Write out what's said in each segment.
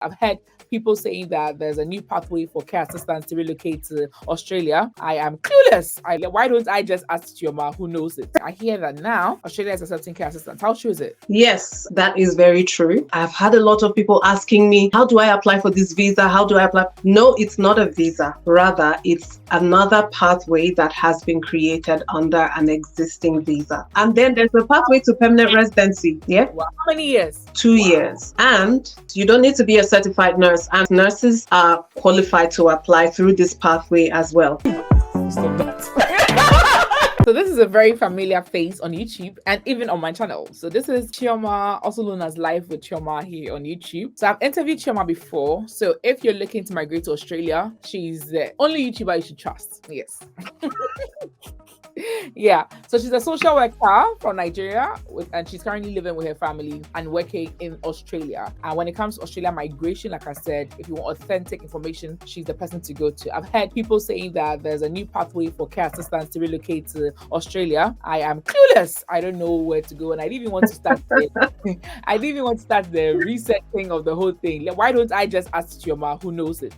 I've heard people saying that there's a new pathway for care assistants to relocate to Australia. I am clueless. Why don't I just ask Chioma, who knows it? I hear that now Australia is accepting care assistants. How true is it? Yes, that is very true. I've had a lot of people asking me, how do I apply for this visa? How do I apply? No, it's not a visa. Rather, it's another pathway that has been created under an existing visa. And then there's a pathway to permanent residency. Yeah. Wow. How many years? 2 years. And you don't need to be a certified nurse, and nurses are qualified to apply through this pathway as well. Stop that. So this is a very familiar face on YouTube and even on my channel. So this is Chioma, also known as Live with Chioma here on YouTube. So I've interviewed Chioma before. So if you're looking to migrate to Australia, she's the only YouTuber you should trust. Yes. Yeah, so she's a social worker from Nigeria, and she's currently living with her family and working in Australia. And when it comes to Australia migration, like I said, if you want authentic information, she's the person to go to. I've heard people saying that there's a new pathway for care assistants to relocate to Australia. I am clueless. I don't know where to go, and I didn't even want to start I didn't even want to start the resetting of the whole thing. Why don't I just ask Chioma, who knows it?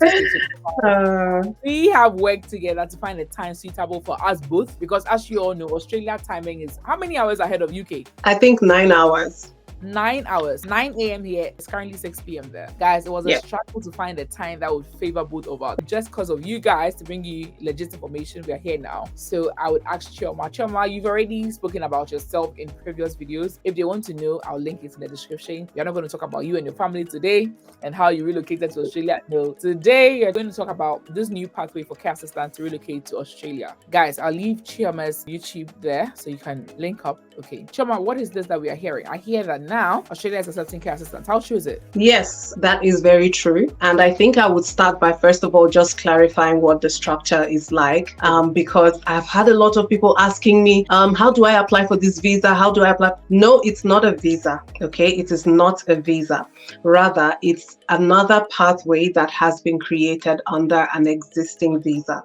We have worked together to find a time suitable for us both, because as you all know, Australia timing is how many hours ahead of UK? I think 9 hours. 9 hours. 9 a.m. here. It's currently 6 p.m. there. Guys, it was a struggle to find a time that would favor both of us. Just because of you guys, to bring you legit information, we are here now. So I would ask Chioma. Chioma, you've already spoken about yourself in previous videos. If they want to know, I'll link it in the description. We're not going to talk about you and your family today and how you relocated to Australia. No, today we're going to talk about this new pathway for care assistants to relocate to Australia. Guys, I'll leave Chioma's YouTube there so you can link up. Okay, Chioma, what is this that we are hearing? I hear that now Australia is accepting care assistants. How true is it? Yes, that is very true. And I think I would start by, first of all, just clarifying what the structure is like, because I've had a lot of people asking me, how do I apply for this visa? How do I apply? No, it's not a visa. Okay, it is not a visa. Rather, it's another pathway that has been created under an existing visa.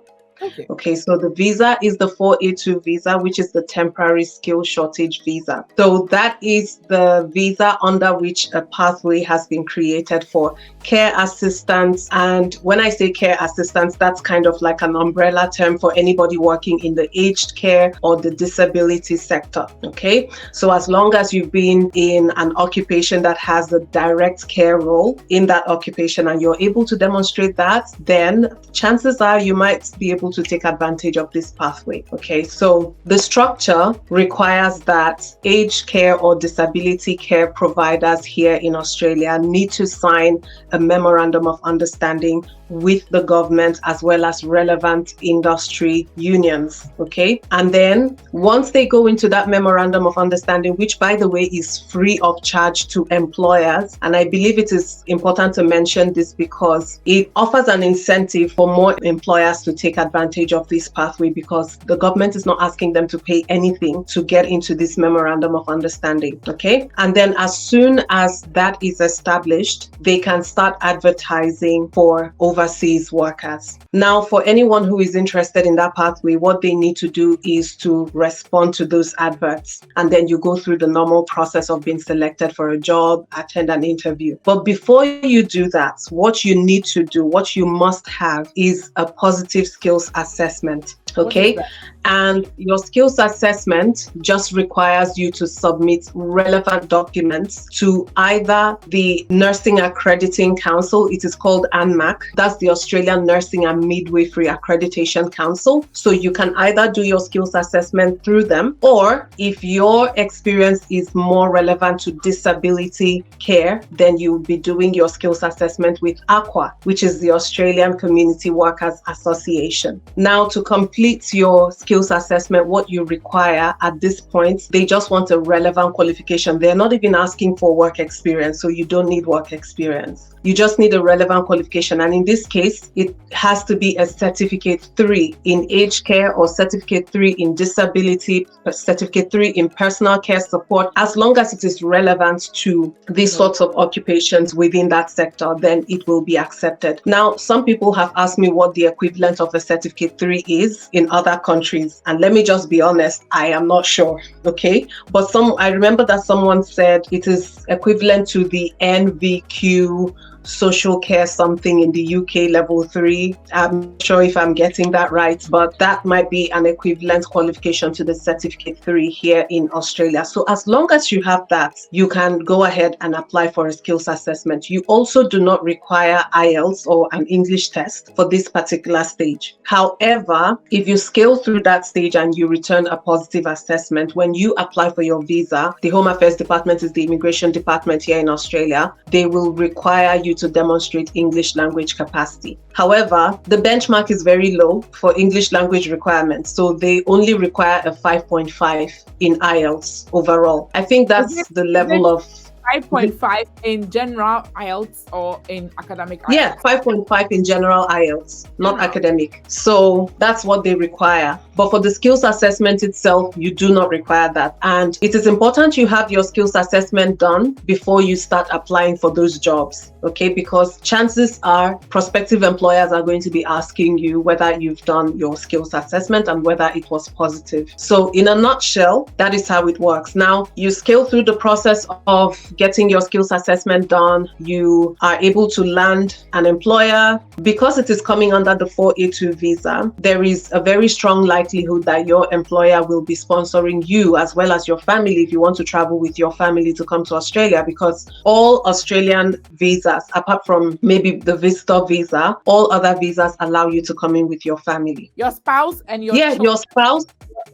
Okay, so the visa is the 482 visa, which is the temporary skill shortage visa. So that is the visa under which a pathway has been created for care assistants. And when I say care assistants, that's kind of like an umbrella term for anybody working in the aged care or the disability sector. Okay, so as long as you've been in an occupation that has a direct care role in that occupation and you're able to demonstrate that, then chances are you might be able to take advantage of this pathway. Okay, so the structure requires that aged care or disability care providers here in Australia need to sign a memorandum of understanding with the government as well as relevant industry unions. Okay, and then once they go into that memorandum of understanding, which by the way is free of charge to employers, and I believe it is important to mention this because it offers an incentive for more employers to take advantage of this pathway, because the government is not asking them to pay anything to get into this memorandum of understanding. Okay, and then as soon as that is established, they can start advertising for overseas workers. Now, for anyone who is interested in that pathway, what they need to do is to respond to those adverts. And then you go through the normal process of being selected for a job, attend an interview. But before you do that, what you need to do, what you must have is a positive skills assessment. Okay, and your skills assessment just requires you to submit relevant documents to either the Nursing Accrediting Council. It is called ANMAC. That's the Australian Nursing and Midwifery Accreditation Council. So you can either do your skills assessment through them, or if your experience is more relevant to disability care, then you'll be doing your skills assessment with ACWA, which is the Australian Community Workers Association. Now, to complete your skills assessment, what you require at this point, they just want a relevant qualification. They're not even asking for work experience, so you don't need work experience. You just need a relevant qualification. And in this case, it has to be a Certificate 3 in aged care or Certificate 3 in disability, Certificate 3 in personal care support. As long as it is relevant to these sorts of occupations within that sector, then it will be accepted. Now, some people have asked me what the equivalent of a Certificate 3 is in other countries. And let me just be honest, I am not sure. Okay. But I remember that someone said it is equivalent to the NVQ social care something in the UK level 3. I'm not sure if I'm getting that right, but that might be an equivalent qualification to the certificate 3 here in Australia. So as long as you have that, you can go ahead and apply for a skills assessment. You also do not require IELTS or an English test for this particular stage. However, if you scale through that stage and you return a positive assessment, when you apply for your visa, the Home Affairs Department is the immigration department here in Australia. They will require you to demonstrate English language capacity. However, the benchmark is very low for English language requirements. So they only require a 5.5 in IELTS overall. I think that's the level of 5.5 in general IELTS or in academic IELTS? Yeah, 5.5 in general IELTS, not academic. So that's what they require. But for the skills assessment itself, you do not require that. And it is important you have your skills assessment done before you start applying for those jobs, okay? Because chances are prospective employers are going to be asking you whether you've done your skills assessment and whether it was positive. So in a nutshell, that is how it works. Now, you scale through the process of getting your skills assessment done, you are able to land an employer. Because it is coming under the 4A2 visa, there is a very strong likelihood that your employer will be sponsoring you as well as your family if you want to travel with your family to come to Australia, because all Australian visas, apart from maybe the visitor visa, all other visas allow you to come in with your family. Your spouse and your children. Your spouse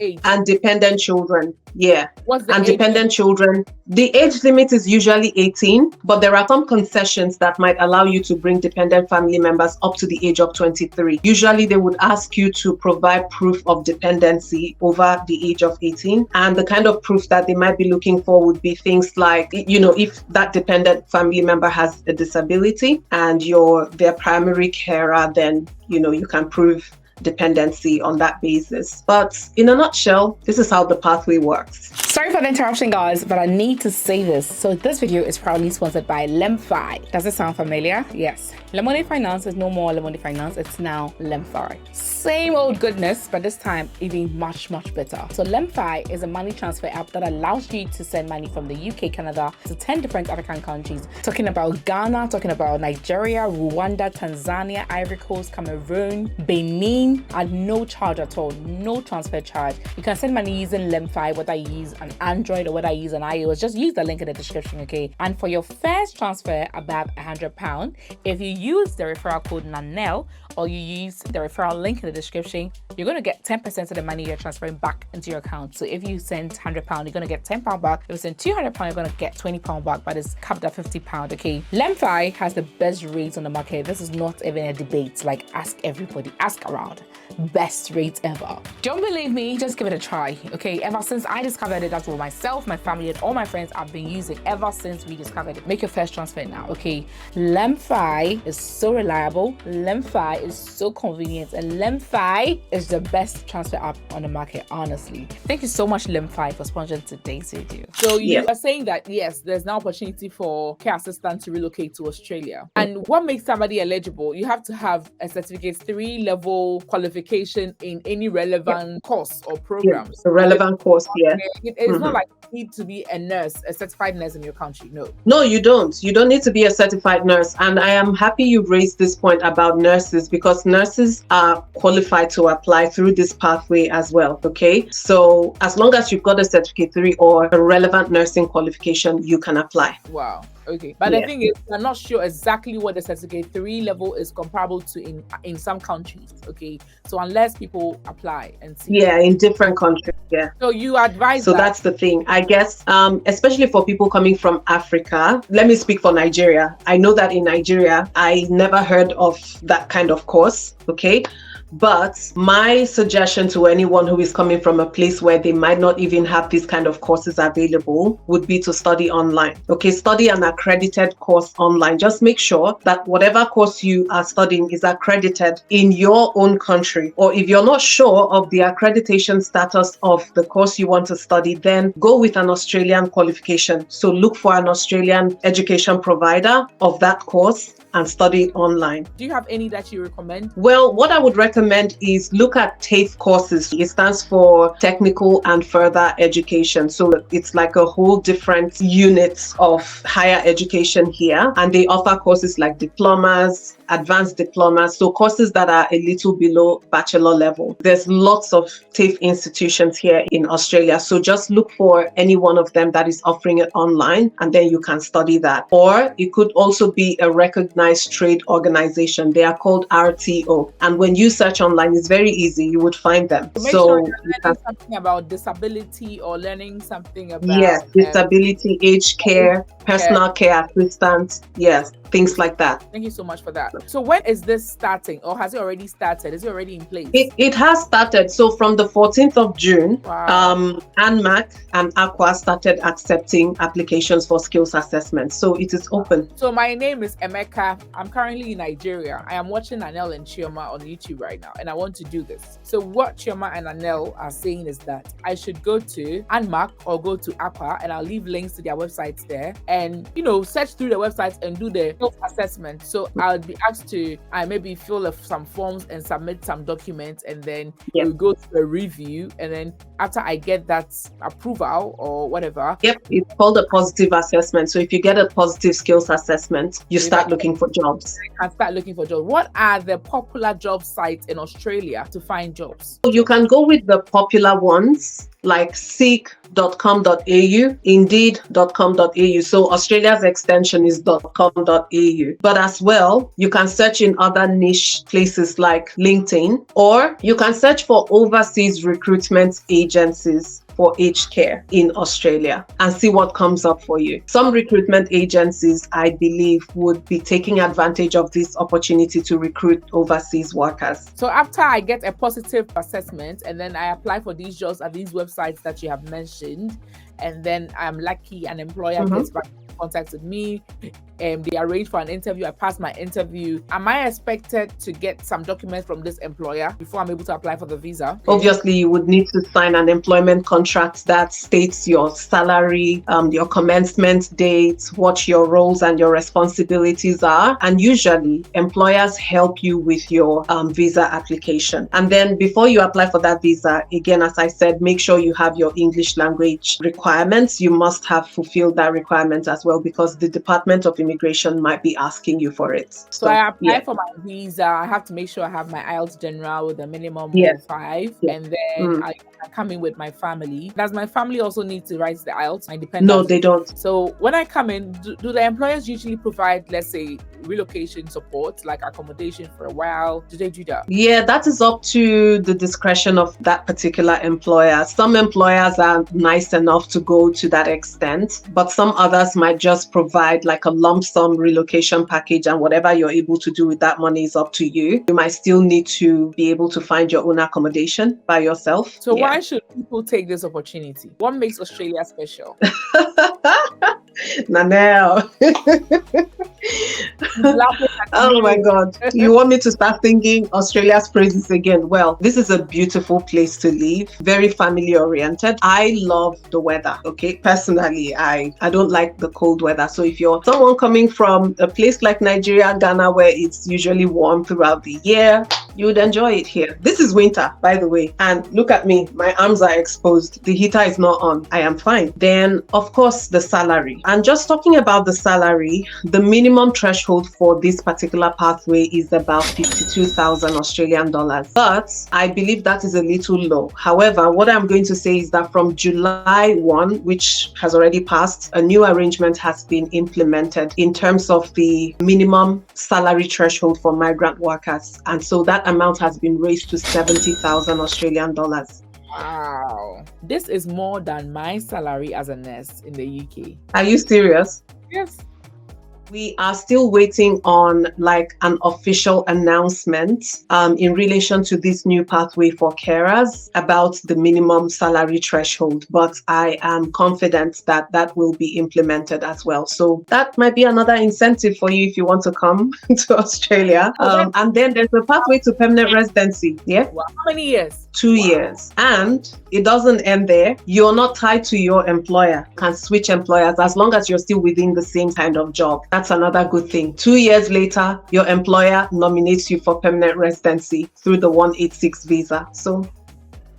age. And dependent children. Yeah. What's the and age dependent limit? Children. The age limit is usually 18, but there are some concessions that might allow you to bring dependent family members up to the age of 23. Usually they would ask you to provide proof of dependency over the age of 18. And the kind of proof that they might be looking for would be things like, if that dependent family member has a disability and you're their primary carer, then, you can prove dependency on that basis. But in a nutshell, this is how the pathway works. Sorry for the interruption, guys, but I need to say this. So this video is proudly sponsored by Lemfi. Does it sound familiar? Yes. Lemonade Finance is no more Lemonade Finance. It's now Lemfi. Same old goodness, but this time even much, much better. So Lemfi is a money transfer app that allows you to send money from the UK, Canada to 10 different African countries. Talking about Ghana, talking about Nigeria, Rwanda, Tanzania, Ivory Coast, Cameroon, Benin, at no charge at all, no transfer charge. You can send money using Lemfi, whether you use an Android or whether you use an iOS. Just use the link in the description, okay? And for your first transfer above £100, if you use the referral code Nanelle or you use the referral link in the description, you're going to get 10% of the money you're transferring back into your account. So if you send £100, you're going to get £10 back. If you send £200, you're going to get £20 back, but it's capped at £50, okay? Lemfi has the best rates on the market. This is not even a debate. Like, ask everybody, ask around. Best rates ever. Don't believe me? Just give it a try, okay? Ever since I discovered it, that's what myself, my family, and all my friends have been using ever since we discovered it. Make your first transfer now, okay? Lemfi is so reliable. Lemfi is so convenient, and Lemfi is the best transfer app on the market, honestly. Thank you so much, Lemfi, for sponsoring today's video. So you are saying that yes, there's now opportunity for care assistants to relocate to Australia. And what makes somebody eligible? You have to have a certificate 3 level qualification in any relevant course or programs. A relevant course, yeah. It's not like you need to be a nurse, a certified nurse in your country. No, you don't. You don't need to be a certified nurse. And I am happy you raised this point about nurses, because nurses are qualified to apply through this pathway as well, okay? So as long as you've got a certificate 3 or a relevant nursing qualification, you can apply. Wow. Okay, but the thing is, I'm not sure exactly what the certificate 3 level is comparable to in some countries. Okay, so unless people apply and see. Yeah, in different countries. Yeah. So you advise. So that's the thing, I guess. Especially for people coming from Africa. Let me speak for Nigeria. I know that in Nigeria, I never heard of that kind of course. Okay. But my suggestion to anyone who is coming from a place where they might not even have these kind of courses available would be to study online. Okay, study an accredited course online. Just make sure that whatever course you are studying is accredited in your own country. Or if you're not sure of the accreditation status of the course you want to study, then go with an Australian qualification. So look for an Australian education provider of that course and study online. Do you have any that you recommend? Well, what I would recommend is look at TAFE courses. It stands for Technical and Further Education. So it's like a whole different unit of higher education here. And they offer courses like diplomas, advanced diplomas, so courses that are a little below bachelor level. There's lots of TAFE institutions here in Australia. So just look for any one of them that is offering it online, and then you can study that. Or it could also be a recognized trade organization. They are called RTO. And when you search online, it's very easy. You would find them. Make sure you're learning something about disability or learning something about... Yes, disability, aged care, personal care assistance. Yes, things like that. Thank you so much for that. So when is this starting, or has it already started? Is it already in place? It has started. So from the 14th of June, Wow. Embark and Aqua started accepting applications for skills assessment. So it is open. So my name is Emeka. I'm currently in Nigeria. I am watching Nanelle and Chioma on YouTube right now, and I want to do this. So what Chioma and Nanelle are saying is that I should go to Embark or go to Aqua, and I'll leave links to their websites there, and search through the websites and do the assessment. So I'll be asked to maybe fill some forms and submit some documents, and then we'll go to a review, and then after I get that approval or whatever. Yep, it's called a positive assessment. So if you get a positive skills assessment, you start looking for jobs. I can start looking for jobs. What are the popular job sites in Australia to find jobs? You can go with the popular ones like seek.com.au, indeed.com.au. So Australia's extension is .com.au. But as well, you can search in other niche places like LinkedIn, or you can search for overseas recruitment agencies for aged care in Australia and see what comes up for you. Some recruitment agencies, I believe, would be taking advantage of this opportunity to recruit overseas workers. So after I get a positive assessment and then I apply for these jobs at these websites that you have mentioned, and then I'm lucky an employer gets back in contact with me, they arrange for an interview, I pass my interview. Am I expected to get some documents from this employer before I'm able to apply for the visa? Obviously, you would need to sign an employment contract that states your salary, your commencement date, what your roles and your responsibilities are. And usually, employers help you with your visa application. And then before you apply for that visa, again, as I said, make sure you have your English language requirements. You must have fulfilled that requirement as well, because the Department of Immigration might be asking you for it. So I apply for my visa. I have to make sure I have my IELTS general with a minimum of 5, and then I come in with my family. Does my family also need to write the IELTS? My dependents? No, they don't. So when I come in, do the employers usually provide, let's say, relocation support, like accommodation for a while? Do they do that? Yeah, that is up to the discretion of that particular employer. Some employers are nice enough to go to that extent, but some others might just provide like a lump sum relocation package, and whatever you're able to do with that money is up to you. You might still need to be able to find your own accommodation by yourself. So why should people take this opportunity? What makes Australia special? Nanelle. Oh my God. You want me to start singing Australia's praises again? Well, this is a beautiful place to live, very family oriented. I love the weather. Okay. Personally, I don't like the cold weather. So if you're someone coming from a place like Nigeria, Ghana, where it's usually warm throughout the year, you would enjoy it here. This is winter, by the way. And look at me, my arms are exposed. The heater is not on. I am fine. Then, of course, the salary. And just talking about the salary, the minimum threshold for this particular pathway is about 52,000 Australian dollars. But I believe that is a little low. However, what I'm going to say is that from July 1, which has already passed, a new arrangement has been implemented in terms of the minimum salary threshold for migrant workers. And so that amount has been raised to 70,000 Australian dollars. Wow. This is more than my salary as a nurse in the UK. Are you serious? Yes. We are still waiting on like an official announcement in relation to this new pathway for carers about the minimum salary threshold, but I am confident that that will be implemented as well. So that might be another incentive for you if you want to come to Australia. And then there's a pathway to permanent residency. Yeah. Wow. How many years? 2 years. And it doesn't end there. You're not tied to your employer. You can switch employers as long as you're still within the same kind of job. That That's another good thing. 2 years later, your employer nominates you for permanent residency through the 186 visa. So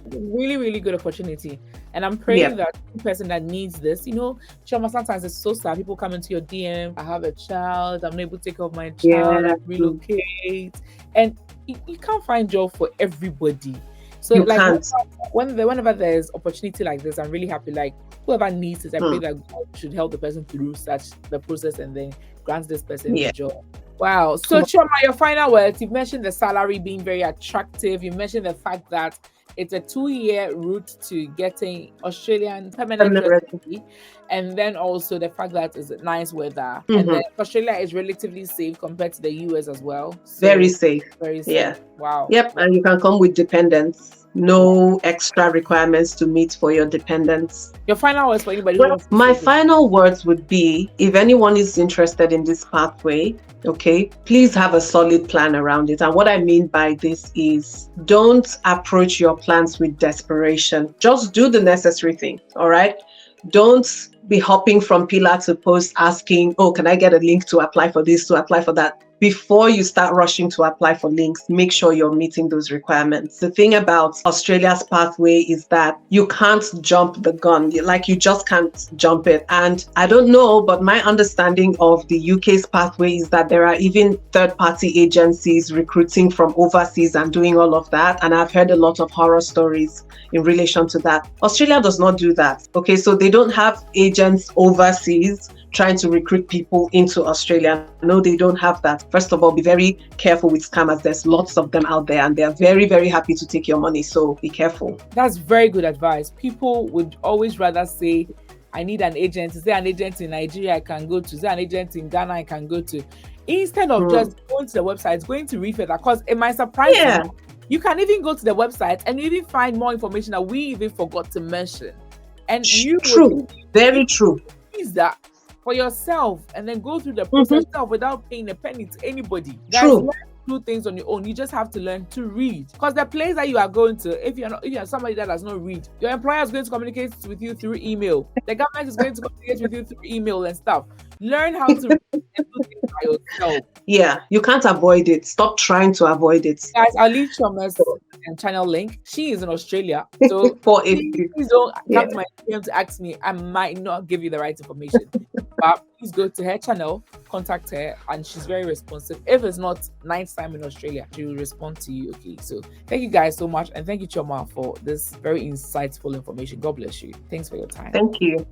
really, really good opportunity. And I'm praying that the person that needs this, Chioma, sometimes it's so sad. People come into your DM, I have a child, I'm not able to take care of my child, I relocate. And you can't find job for everybody. So you like can't. Whenever there's opportunity like this, I'm really happy. Like whoever needs it, I pray that God should help the person through such the process and then grant this person the job. Wow. So Chioma, your final words, you've mentioned the salary being very attractive. You mentioned the fact that it's a 2-year route to getting Australian permanent residency, and then also the fact that it's nice weather, and then Australia is relatively safe compared to the US as well. So very safe. Very safe. Yeah. Wow. Yep. And you can come with dependents. No extra requirements to meet for your dependents. Your final words for anybody? My final words would be, if anyone is interested in this pathway, okay, please have a solid plan around it. And what I mean by this is, don't approach your plans with desperation. Just do the necessary thing, all right? Don't be hopping from pillar to post asking, oh, can I get a link to apply for this, to apply for that? Before you start rushing to apply for links, make sure you're meeting those requirements. The thing about Australia's pathway is that you can't jump the gun. Like, you just can't jump it. And I don't know, but my understanding of the UK's pathway is that there are even third-party agencies recruiting from overseas and doing all of that. And I've heard a lot of horror stories in relation to that. Australia does not do that. Okay, so they don't have agents overseas trying to recruit people into Australia. No, they don't have that. First of all, be very careful with scammers. There's lots of them out there and they're very, very happy to take your money. So be careful. That's very good advice. People would always rather say, I need an agent. Is there an agent in Nigeria I can go to? Is there an agent in Ghana I can go to? Instead of just going to the website, going to REFERRAL, because it might surprise you. You can even go to the website and you even find more information that we even forgot to mention. And very true. Use that for yourself and then go through the process yourself without paying a penny to anybody. True. Guys, do things on your own. You just have to learn to read, because the place that you are going to, if you're somebody that does not read, your employer is going to communicate with you through email. The government is going to communicate with you through email and stuff. Learn how to read and do things by yourself. Yeah, you can't avoid it. Stop trying to avoid it. Guys, I'll leave Chioma's channel link. She is in Australia, so please don't come to my DM to ask me. I might not give you the right information. But please go to her channel, contact her, and she's very responsive. If it's not night time in Australia, she will respond to you. Okay, so thank you guys so much, and thank you, Chioma, for this very insightful information. God bless you. Thanks for your time. Thank you.